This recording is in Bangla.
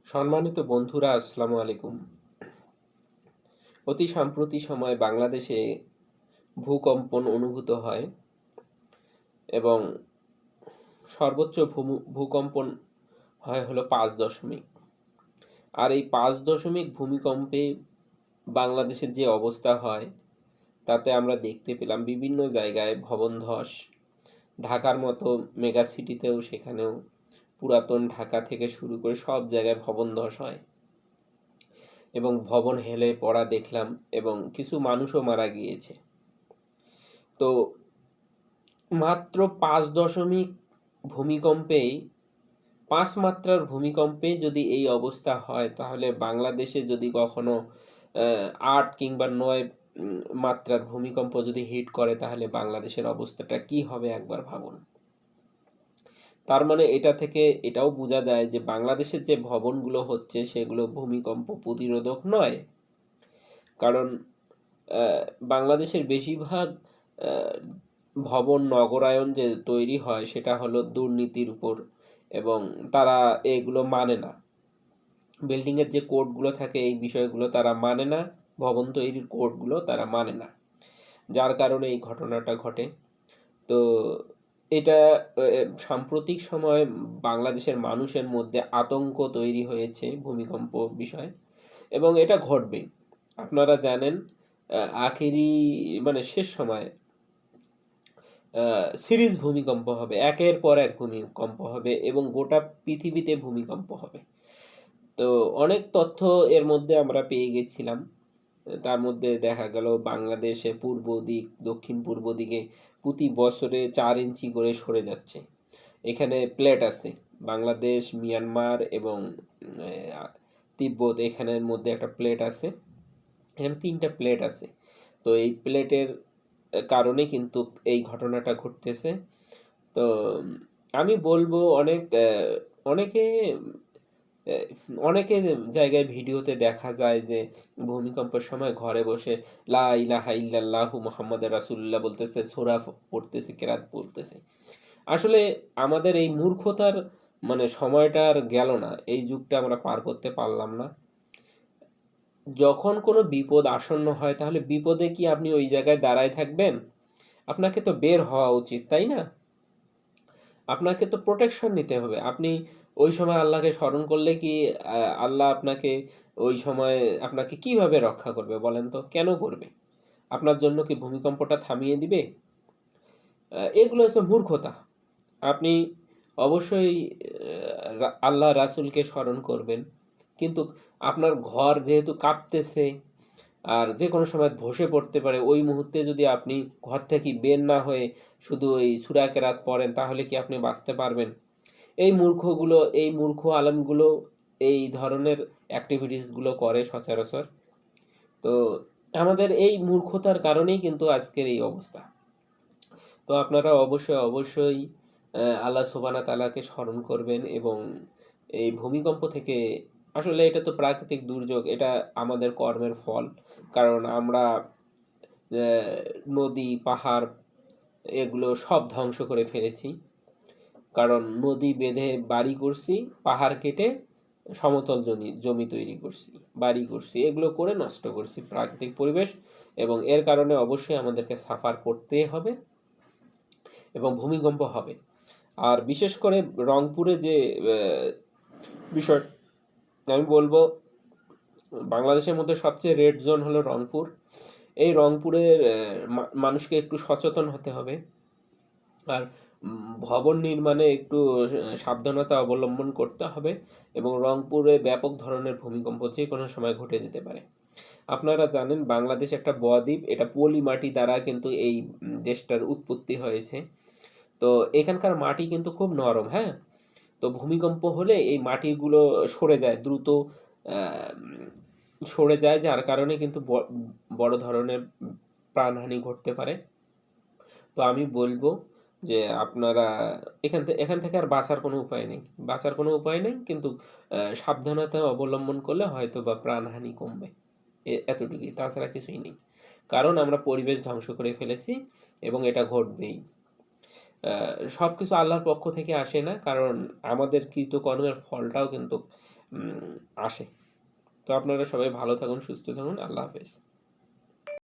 সম্মানিত বন্ধুরা, আসসালামু আলাইকুম। অতি সাম্প্রতিক সময়ে বাংলাদেশে ভূকম্পন অনুভূত হয় এবং সর্বোচ্চ ভূকম্পন হয় হলো 5 দশমিক। আর এই 5 দশমিক ভূমিকম্পে বাংলাদেশের যে অবস্থা হয় তাতে আমরা দেখতে পেলাম বিভিন্ন জায়গায় ভবন ধস। ঢাকার মতো মেগা সিটিতেও সেখানেও পুরাতন ঢাকা থেকে শুরু করে সব জায়গায় ভবন ধস হয় এবং ভবন হেলে পড়া দেখলাম এবং কিছু মানুষও মারা গিয়েছে। তো মাত্র 5 দশমিক ভূমিকম্পেই 5 মাত্রার ভূমিকম্পে যদি এই অবস্থা হয়, তাহলে বাংলাদেশে যদি কখনো 8 কিংবা 9 মাত্রার ভূমিকম্প যদি হিট করে, তাহলে বাংলাদেশের অবস্থাটা কি হবে একবার ভাবুন। তার মানে এটা থেকে এটাও বোঝা যায় যে বাংলাদেশের যে ভবনগুলো হচ্ছে সেগুলো ভূমিকম্প প্রতিরোধক নয়। কারণ বাংলাদেশের বেশিরভাগ ভবন নগরায়ন যে তৈরি হয় সেটা হলো দুর্নীতির উপর, এবং তারা এগুলো মানে না। বিল্ডিংয়ের যে কোডগুলো থাকে এই বিষয়গুলো তারা মানে না, ভবন তৈরির কোডগুলো তারা মানে না, যার কারণে এই ঘটনাটা ঘটে। তো এটা সাম্প্রতিক সময় বাংলাদেশের মানুষের মধ্যে আতঙ্ক তৈরি হয়েছে ভূমিকম্প বিষয়, এবং এটা ঘটবে। আপনারা জানেন আখেরি মানে শেষ সময় সিরিজ ভূমিকম্প হবে, একের পর এক ভূমিকম্প হবে এবং গোটা পৃথিবীতে ভূমিকম্প হবে। তো অনেক তথ্য এর মধ্যে আমরা পেয়ে গেছিলাম। তার মধ্যে দেখা গেল বাংলাদেশে পূর্ব দিক, দক্ষিণ পূর্ব দিকে প্রতি বছরে 4 ইঞ্চি করে সরে যাচ্ছে। এখানে প্লেট আছে, বাংলাদেশ, মিয়ানমার এবং তিব্বত, এখানের মধ্যে একটা প্লেট আছে। এখানে 3টা প্লেট আছে। তো এই প্লেটের কারণে কিন্তু এই ঘটনাটা ঘটতেছে। তো আমি বলবো অনেকে অনেকে জায়গায় ভিডিওতে দেখা যায় যে ভূমিকম্পের সময় ঘরে বসে লা ইলাহা ইল্লাল্লাহু মুহাম্মাদুর রাসূলুল্লাহ বলতেছে, সূরা পড়তেছে, কেরাত বলতেছে। আসলে আমাদের এই মূর্খতার মানে সময়টা আর গেল না, এই যুগটা আমরা পার করতে পারলাম না। যখন কোনো বিপদ আসন্ন হয়, তাহলে বিপদে কি আপনি ওই জায়গায় দাঁড়ায় থাকবেন? আপনাকে তো বের হওয়া উচিত, তাই না? আপনাকে তো প্রোটেকশন নিতে হবে। আপনি ওই সময় আল্লাহকে স্মরণ করলে কি আল্লাহ আপনাকে ওই সময় আপনাকে কিভাবে রক্ষা করবে বলেন তো? কেন করবে? আপনার জন্য কি ভূমিকম্পটা থামিয়ে দিবে? এগুলো হচ্ছে মূর্খতা। আপনি অবশ্যই আল্লাহ রাসূলকে স্মরণ করবেন। কিন্তু আপনার ঘর যেহেতু কাঁপতেছে আর যে কোনো সময় ধসে পড়তে পারে, ওই মুহূর্তে যদি আপনি ঘর থেকে বের না হয়ে শুধু ওই সূরা কেরাত পড়েন, তাহলে কি আপনি বাঁচতে পারবেন? এই মূর্খ আলেমগুলো এই ধরনের অ্যাক্টিভিটিসগুলো করে সচরাচর। তো আমাদের এই মূর্খতার কারণেই কিন্তু আজকের এই অবস্থা। তো আপনারা অবশ্যই আল্লাহ সুবহানাহু ওয়া তাআলাকে স্মরণ করবেন এবং এই ভূমিকম্প থেকে, আসলে এটা তো প্রাকৃতিক দুর্যোগ, এটা আমাদের কর্মের ফল। কারণ আমরা নদী, পাহাড় এগুলো সব ধ্বংস করে ফেলেছি। কারণ নদী বেঁধে বাড়ি করছি, পাহাড় কেটে সমতল জমি তৈরি করছি, বাড়ি করছি, এগুলো করে নষ্ট করছি প্রাকৃতিক পরিবেশ, এবং এর কারণে অবশ্যই আমাদেরকে সাফার করতে হবে এবং ভূমিকম্প হবে। আর বিশেষ করে রংপুরে যে বিষয় আমি বলবো, বাংলাদেশের মধ্যে সবচেয়ে রেড জোন হলো রংপুর। এই রংপুরের মানুষকে একটু সচেতন হতে হবে, আর ভবন নির্মাণে একটু সাবধানতা অবলম্বন করতে হবে, এবং রংপুরে ব্যাপক ধরনের ভূমিকম্প যে কোনো সময় ঘটে যেতে পারে। আপনারা জানেন বাংলাদেশ একটা বদ্বীপ, এটা পলি মাটি দ্বারা কিন্তু এই দেশটার উৎপত্তি হয়েছে। তো এখানকার মাটি কিন্তু খুব নরম, হ্যাঁ। তো ভূমিকম্প হলে এই মাটিগুলো সরে যায়, দ্রুত সরে যায়, যার কারণে কিন্তু বড় ধরনের প্রাণহানি ঘটতে পারে। তো আমি বলবো যে আপনারা এখান থেকে আর বাঁচার কোনো উপায় নেই, কিন্তু সাবধানতা অবলম্বন করলে হয়তো বা প্রাণহানি কমবে, এতটুকুই, তাছাড়া কিছুই নেই। কারণ আমরা পরিবেশ ধ্বংস করে ফেলেছি এবং এটা ঘটবেই। সব কিছু আল্লাহর পক্ষ থেকে আসে না, কারণ আমাদের কৃতকর্মের ফলটাও কিন্তু আসে। তো আপনারা সবাই ভালো থাকুন, সুস্থ থাকুন। আল্লাহ হাফেজ।